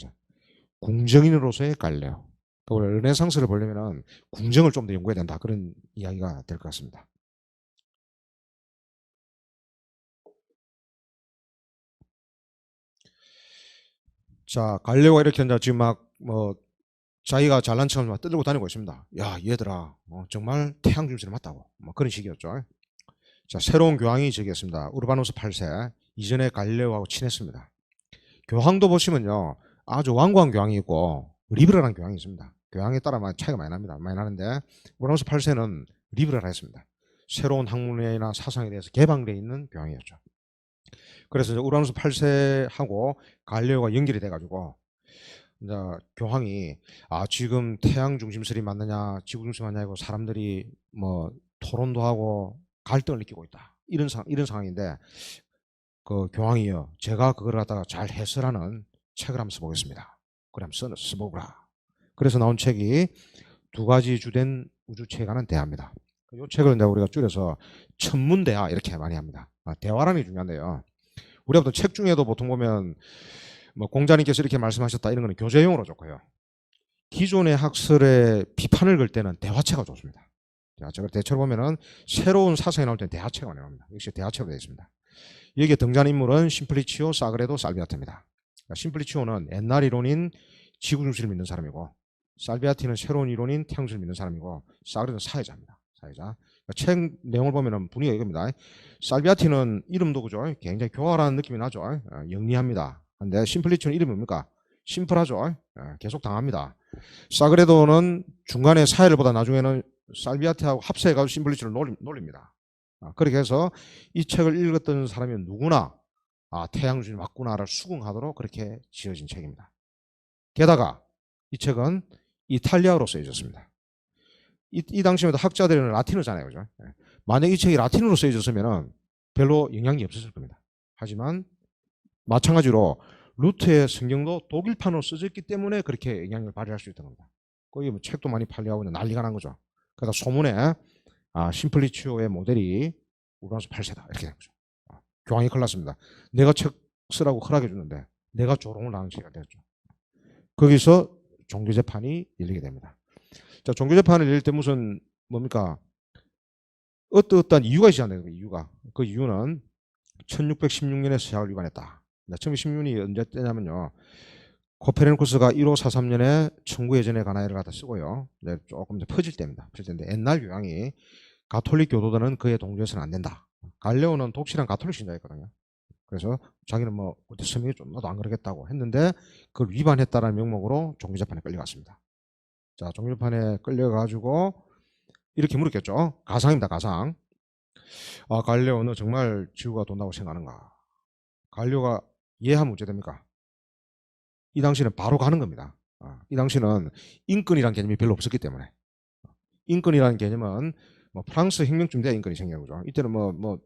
Speaker 1: 궁정인으로서의 갈레오. 그러니까 르네상스를 보려면 궁정을 좀 더 연구해야 된다. 그런 이야기가 될 것 같습니다. 자, 갈레오가 이렇게 이제 지금 막 뭐 자기가 잘난 척하면서 막 떠들고 다니고 있습니다. 야, 얘들아, 정말 태양 중심이 맞다고. 뭐 그런 식이었죠. 자, 새로운 교황이 저기였습니다. 우르바누스 8세. 이전에 갈레오하고 친했습니다. 교황도 보시면요, 아주 완고한 교황이 있고 리버럴한 교황이 있습니다. 교황에 따라 차이가 많이 납니다. 많이 나는데 우르바누스 8세는 리버럴했습니다. 새로운 학문이나 사상에 대해서 개방되어 있는 교황이었죠. 그래서 우르바누스 8세하고 갈레오가 연결이 돼가지고 이제 교황이 지금 태양 중심설이 맞느냐 지구 중심 맞느냐 이고 사람들이 뭐 토론도 하고 갈등을 느끼고 있다. 이런 상황인데 그 교황이요, 제가 그걸 갖다가 잘 해설하는 책을 한번 써보겠습니다. 그래 한번 써보라. 그래서 나온 책이 두 가지 주된 우주체에 관한 대화입니다. 이 책을 이제 우리가 줄여서 천문대화 이렇게 많이 합니다. 대화라는 게 중요한데요. 우리가 보통 책 중에도 보통 보면 뭐 공자님께서 이렇게 말씀하셨다 이런 거는 교재용으로 좋고요. 기존의 학설의 비판을 걸 때는 대화체가 좋습니다. 대화책을 대체로 보면은 새로운 사상이 나올 때는 대화체가 많이 나옵니다. 역시 대화체로 되어 있습니다. 여기에 등장하는 인물은 심플리치오, 사그레도, 살비아트입니다. 심플리치오는 옛날 이론인 지구 중심을 믿는 사람이고 살비아티는 새로운 이론인 태양 중심을 믿는 사람이고 사그레도는 사회자입니다. 사회자. 책 내용을 보면 분위기가 이겁니다. 살비아티는 이름도 그죠? 굉장히 교활한 느낌이 나죠. 영리합니다. 근데 심플리치오는 이름이 뭡니까? 심플하죠. 계속 당합니다. 사그레도는 중간에 사회를 보다 나중에는 살비아티하고 합세해가지고 심플리치오를 놀립니다. 그렇게 해서 이 책을 읽었던 사람이 누구나 태양 중심이 맞구나를 수긍하도록 그렇게 지어진 책입니다. 게다가 이 책은 이탈리아어로 쓰여졌습니다. 이 당시에도 학자들은 라틴어잖아요, 그죠? 만약 이 책이 라틴어로 쓰여졌으면 별로 영향이 없었을 겁니다. 하지만 마찬가지로 루트의 성경도 독일판으로 써졌기 때문에 그렇게 영향을 발휘할 수 있던 겁니다. 거기 뭐 책도 많이 팔려고 난리가 난 거죠. 그래서 소문에 심플리치오의 모델이 우르바누스 8세다 이렇게 된 거죠. 교황이 큰일 났습니다. 내가 책 쓰라고 허락해 주는데 내가 조롱을 당한 시기가 됐죠. 거기서 종교재판이 열리게 됩니다. 자, 종교재판을 열릴 때 무슨 뭡니까? 어떠한 이유가 있어야 되는 거예요. 이유가. 그 이유는 1616년에 서약을 위반했다. 1616년이 언제 때냐면요. 코페르니쿠스가 1543년에 천구의 전에 가나이를 갖다 쓰고요. 조금 더 퍼질 때입니다. 퍼질 때인데 옛날 교황이 가톨릭 교도들은 그에 동조해서는 안 된다. 갈레오는 독실한 가톨릭 신자였거든요. 그래서 자기는 뭐 서명이 좀 나도 안 그러겠다고 했는데 그걸 위반했다는 명목으로 종교재판에 끌려갔습니다. 자, 종교재판에 끌려가지고 이렇게 물었겠죠. 가상입니다. 가상. 아, 갈레오는 정말 지구가 돈다고 생각하는가? 갈레오가 이해하면 어째 됩니까? 이 당시는 바로 가는 겁니다. 이 당시는 인권이라는 개념이 별로 없었기 때문에. 인권이라는 개념은 뭐 프랑스 혁명쯤 돼야 인권이 생긴 거죠. 이때는 뭐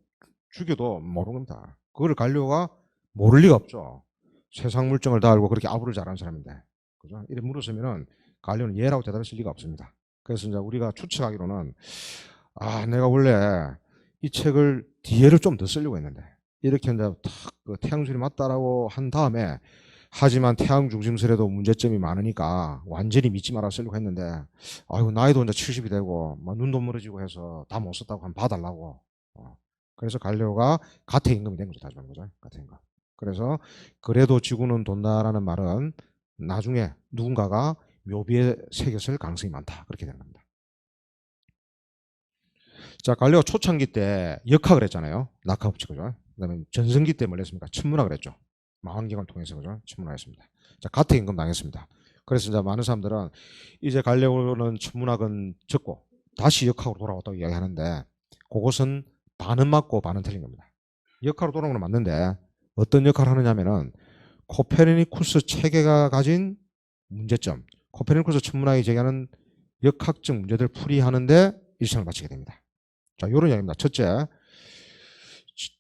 Speaker 1: 죽여도 모르는 겁니다. 그거를 갈레오가 모를 리가 없죠. 세상 물정을 다 알고 그렇게 아부를 잘하는 사람인데. 그죠? 이래 물었으면은 갈레오는 예라고 대답했을 리가 없습니다. 그래서 이제 우리가 추측하기로는 내가 원래 이 책을 뒤에를 좀 더 쓰려고 했는데 이렇게 이제 탁그 태양술이 맞다라고 한 다음에 하지만 태양 중심설에도 문제점이 많으니까 완전히 믿지 말아 쓰려고 했는데 아이고 나이도 이제 70이 되고 막 눈도 멀어지고 해서 다 못 썼다고 하면 봐달라고. 그래서 갈레오가 가택 임금이 된 거죠. 다시 말하는 거죠. 가택 임금. 그래서 그래도 지구는 돈다라는 말은 나중에 누군가가 묘비에 새겼을 가능성이 많다. 그렇게 되는 겁니다. 자, 갈레오 초창기 때 역학을 했잖아요. 낙하법칙, 그죠? 그다음에 전성기 때 뭘 했습니까? 천문학을 했죠. 망원경을 통해서, 그죠? 천문학을 했습니다. 자, 가택 임금 당했습니다. 그래서 이제 많은 사람들은 이제 갈레오는 천문학은 적고 다시 역학으로 돌아왔다고 이야기하는데 그것은 반은 맞고 반은 틀린 겁니다. 역학으로 돌아오는 건 맞는데 어떤 역할을 하느냐면은 코페르니쿠스 체계가 가진 문제점, 코페르니쿠스 천문학이 제기하는 역학적 문제들 풀이하는데 일생을 바치게 됩니다. 자, 요런 이야기입니다. 첫째,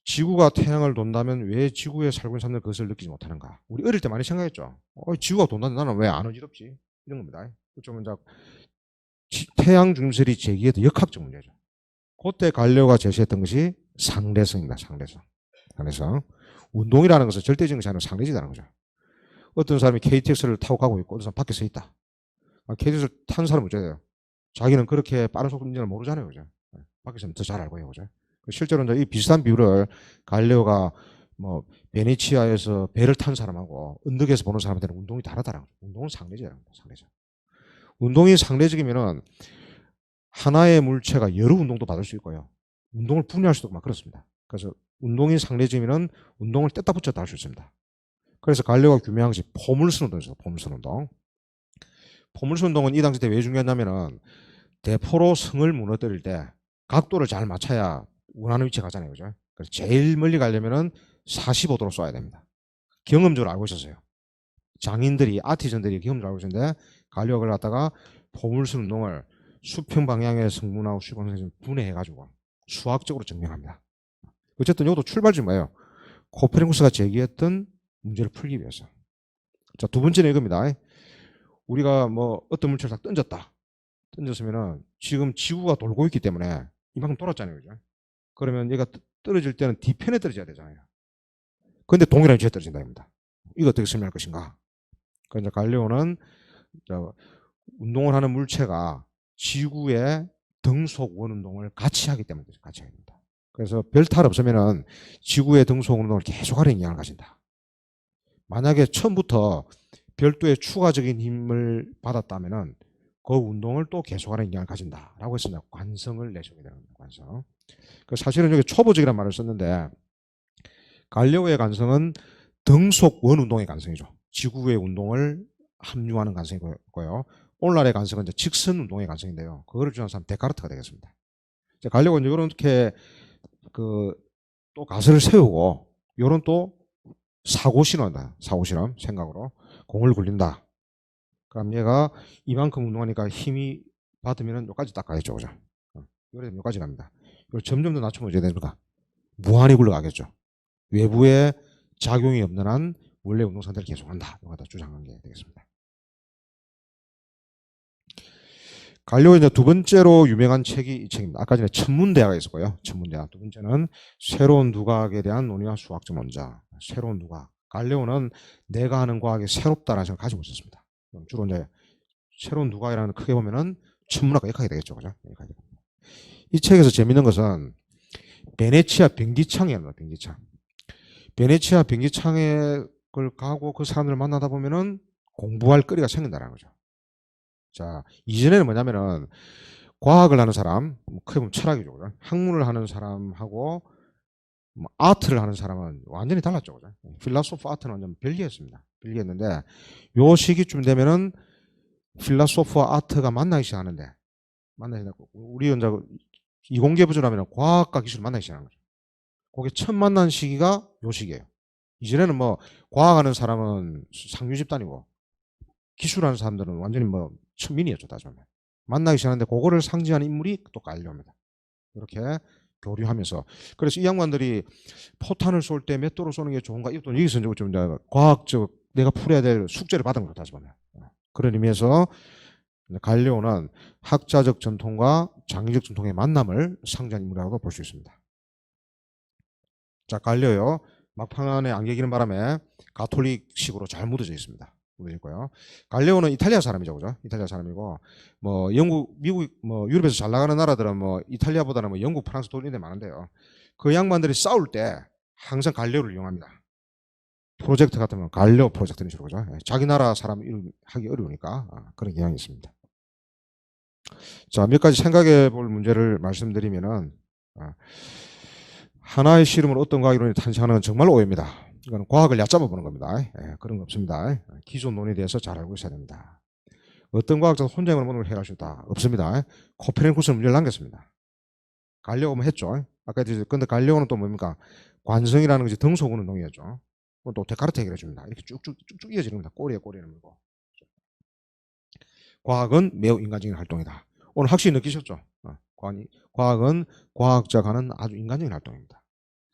Speaker 1: 지구가 태양을 돈다면 왜 지구에 살고 있는 사람들은 그것을 느끼지 못하는가? 우리 어릴 때 많이 생각했죠. 지구가 돈다는데 나는 왜 안 어지럽지? 이런 겁니다. 좀 이제 태양 중설이 제기했던 역학적 문제죠. 그때 갈레오가 제시했던 것이 상대성입니다. 상대성. 운동이라는 것은 절대적인 것이 아니라 상대적이라는 거죠. 어떤 사람이 KTX를 타고 가고 있고 어떤 사람 밖에 서 있다. KTX를 탄 사람은 어째요? 자기는 그렇게 빠른 속도 운전을 모르잖아요. 그죠? 밖에서 더 잘 알고 해요. 그죠? 실제로 이제 이 비슷한 비율을 갈레오가 뭐 베네치아에서 배를 탄 사람하고 언덕에서 보는 사람한테는 운동이 다르다라고. 운동은 상대적이라는 거죠. 상대적. 운동이 상대적이면은 하나의 물체가 여러 운동도 받을 수 있고요. 운동을 분해할 수도 있고 막 그렇습니다. 그래서 운동이 상대적이면은 운동을 뗐다 붙였다 할 수 있습니다. 그래서 갈레오가 규명한 것이 포물선 운동이죠. 포물선 운동. 포물선 운동은 이 당시 때 왜 중요했냐면은 대포로 성을 무너뜨릴 때 각도를 잘 맞춰야 원하는 위치에 가잖아요. 그죠? 그래서 제일 멀리 가려면은 45도로 쏴야 됩니다. 경험적으로 알고 있었어요. 장인들이, 아티전들이 경험적으로 알고 있었는데 갈레오가 그걸 갖다가 포물선 운동을 수평 방향의 성분하고 수평방향을 분해해가지고 수학적으로 증명합니다. 어쨌든 이것도 출발점이 뭐예요? 코페르니쿠스가 제기했던 문제를 풀기 위해서. 자, 두 번째는 이겁니다. 우리가 뭐 어떤 물체를 딱 던졌으면은 지금 지구가 돌고 있기 때문에 이만큼 돌았잖아요. 그죠? 그러면 얘가 떨어질 때는 뒤편에 떨어져야 되잖아요. 근데 동일한 위치에 떨어진다 입니다. 이거 어떻게 설명할 것인가? 그러니까 갈레오는 운동을 하는 물체가 지구의 등속 원 운동을 같이 하기 때문에 같이 하게 됩니다. 그래서 별 탈 없으면은 지구의 등속 운동을 계속하는 영향을 가진다. 만약에 처음부터 별도의 추가적인 힘을 받았다면은 그 운동을 또 계속하는 영향을 가진다라고 해서 관성을 내세우게 되는 겁니다. 관성. 사실은 여기 초보적이라는 말을 썼는데 갈레오의 관성은 등속 원 운동의 관성이죠. 지구의 운동을 합류하는 관성이고요. 오늘날의 관성은 이제 직선 운동의 관성인데요. 그거를 주장한 사람 데카르트가 되겠습니다. 갈레오는 이렇게 또 가설을 세우고 이런 또 사고 실험이다. 사고 실험 생각으로 공을 굴린다. 그럼 얘가 이만큼 운동하니까 힘이 받으면 여기까지 딱 가겠죠. 그죠? 그래서 여기까지 갑니다. 이걸 점점 더 낮추면 어떻게 됩니까? 무한히 굴러가겠죠. 외부에 작용이 없는 한 원래 운동 상태를 계속한다. 이거 다 주장한 게 되겠습니다. 갈레오의 이제 두 번째로 유명한 책이 이 책입니다. 아까 전에 천문대학가 있었고요. 천문대학. 두 번째는 새로운 두각에 대한 논의와 수학적 논자. 새로운 두각. 갈레오는 내가 하는 과학이 새롭다라는 생각을 가지고 있었습니다. 주로 이제 새로운 두각이라는 크게 보면은 천문학과 역학이 되겠죠. 그죠? 이 책에서 재밌는 것은 베네치아 변기창이랍니다. 변기창. 베네치아 변기창에 걸 가고 그 사람들을 만나다 보면은 공부할 거리가 생긴다는 거죠. 자, 이전에는 뭐냐면은 과학을 하는 사람, 크게 보면 철학이죠. 그죠? 학문을 하는 사람하고 아트를 하는 사람은 완전히 달랐죠. 그죠? 필라소프 아트는 완전 별개였습니다. 별개였는데 요 시기쯤 되면은 필라소프와 아트가 만나기 시작하는데 우리 연자 이공계 부조라면 과학과 기술을 만나기 시작하는 거죠. 그게 처음 만난 시기가 요 시기예요. 이전에는 뭐 과학하는 사람은 상류 집단이고 기술하는 사람들은 완전히 뭐 천민이었죠. 따지면 만나기 시작하는데 그거를 상징하는 인물이 또 갈리오입니다. 이렇게 교류하면서 그래서 이 양반들이 포탄을 쏠 때 몇 도로 쏘는 게 좋은가 이것도 여기서 좀 과학적 내가 풀어야 될 숙제를 받은 거다. 따지면 그런 의미에서 갈리오는 학자적 전통과 장기적 전통의 만남을 상징하는 인물이라고 볼 수 있습니다. 자, 갈리오요. 막판에 안개기는 바람에 가톨릭식으로 잘 묻어져 있습니다. 묻어져 있고요. 갈리오는 이탈리아 사람이죠, 그죠? 이탈리아 사람이고, 뭐 영국, 미국, 뭐 유럽에서 잘 나가는 나라들은 뭐 이탈리아보다는 뭐 영국, 프랑스 돈 있는 데 많은데요. 그 양반들이 싸울 때 항상 갈리오를 이용합니다. 프로젝트 같으면 갈리오 프로젝트 이런 식으로, 그죠? 자기 나라 사람 하기 어려우니까 그런 경향이 있습니다. 자, 몇 가지 생각해 볼 문제를 말씀드리면은, 하나의 실험은 어떤 과학 이론이 탄생하는 건 정말 오해입니다. 이건 과학을 얕잡아 보는 겁니다. 그런 거 없습니다. 기존 논에 대해서 잘 알고 있어야 됩니다. 어떤 과학자도 혼자 이런 모든 걸 해결할 수 있다. 없습니다. 코페르니쿠스는 문제를 남겼습니다. 갈리오는 했죠. 아까 했듯이 근데 갈리오는 또 뭡니까? 관성이라는 것이 등속은 운동이었죠. 그건 또 데카르트 해결해 줍니다. 이렇게 쭉쭉 이어지는 겁니다. 꼬리에 물고. 과학은 매우 인간적인 활동이다. 오늘 확실히 느끼셨죠? 과학은 과학자가 하는 아주 인간적인 활동입니다.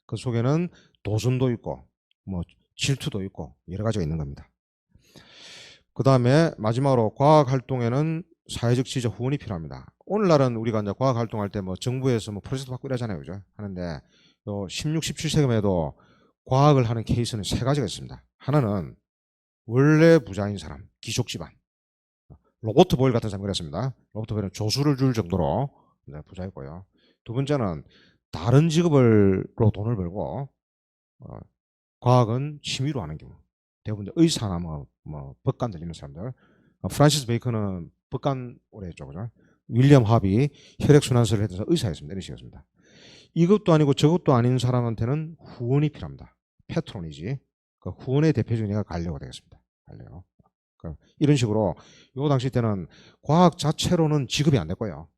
Speaker 1: 그 속에는 도전도 있고 뭐 질투도 있고 여러 가지가 있는 겁니다. 그 다음에 마지막으로 과학 활동에는 사회적 지지적 후원이 필요합니다. 오늘날은 우리가 이제 과학 활동할 때 뭐 정부에서 뭐 프로젝트 받고 이러잖아요, 그죠? 하는데 또 16, 17세기만 해도 과학을 하는 케이스는 세 가지가 있습니다. 하나는 원래 부자인 사람, 귀족 집안. 로버트 보일 같은 사람이 그랬습니다. 로버트 보일은 조수를 줄 정도로 부자였고요. 두 번째는 다른 직업으로 돈을 벌고 과학은 취미로 하는 경우. 대부분 의사나 뭐 법관 들리는 사람들. 프란시스 베이컨은 법관 오래 했죠, 그죠? 윌리엄 하비 혈액순환술을 해서 의사였습니다. 이런 식이었습니다. 이것도 아니고 저것도 아닌 사람한테는 후원이 필요합니다. 패트로니지. 그 후원의 대표적인 예가 갈리오가 되겠습니다. 갈리오. 이런 식으로 요 당시 때는 과학 자체로는 지급이 안 됐고요.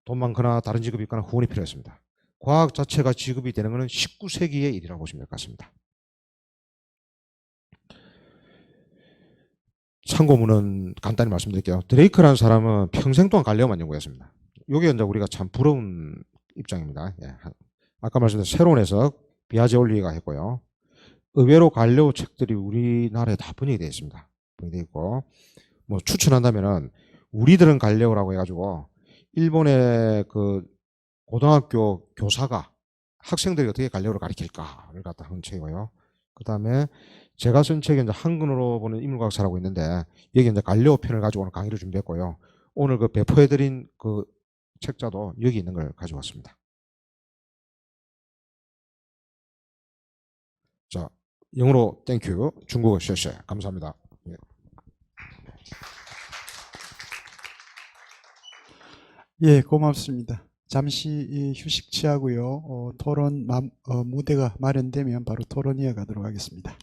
Speaker 1: 돈 많거나 다른 직업이 있거나 후원이 필요했습니다. 과학 자체가 지급이 되는 것은 19세기의 일이라고 보시면 될 것 같습니다. 참고문은 간단히 말씀드릴게요. 드레이크라는 사람은 평생 동안 갈리오만 연구했습니다. 이게 이제 우리가 참 부러운 입장입니다. 아까 말씀드린 새로운 해석 비아제올리가 했고요. 의외로 갈리오 책들이 우리나라에 다 번역이 되어 있습니다. 번역이 되어 있고 뭐 추천한다면은 우리들은 갈리오라고 해가지고 일본의 그 고등학교 교사가 학생들이 어떻게 갈리오를 가르칠까를 갖다 한 책이고요. 그 다음에 제가 쓴 책이 이제 한글로 보는 인물과학사라고 있는데 여기 이제 갈리오 편을 가지고 오늘 강의를 준비했고요. 오늘 그 배포해드린 그 책자도 여기 있는 걸 가져왔습니다. 자, 영어로 땡큐, 중국어 쉐쉐. 감사합니다.
Speaker 2: 예, 고맙습니다. 잠시 휴식 취하고요. 토론 무대가 마련되면 바로 토론 이어가도록 하겠습니다.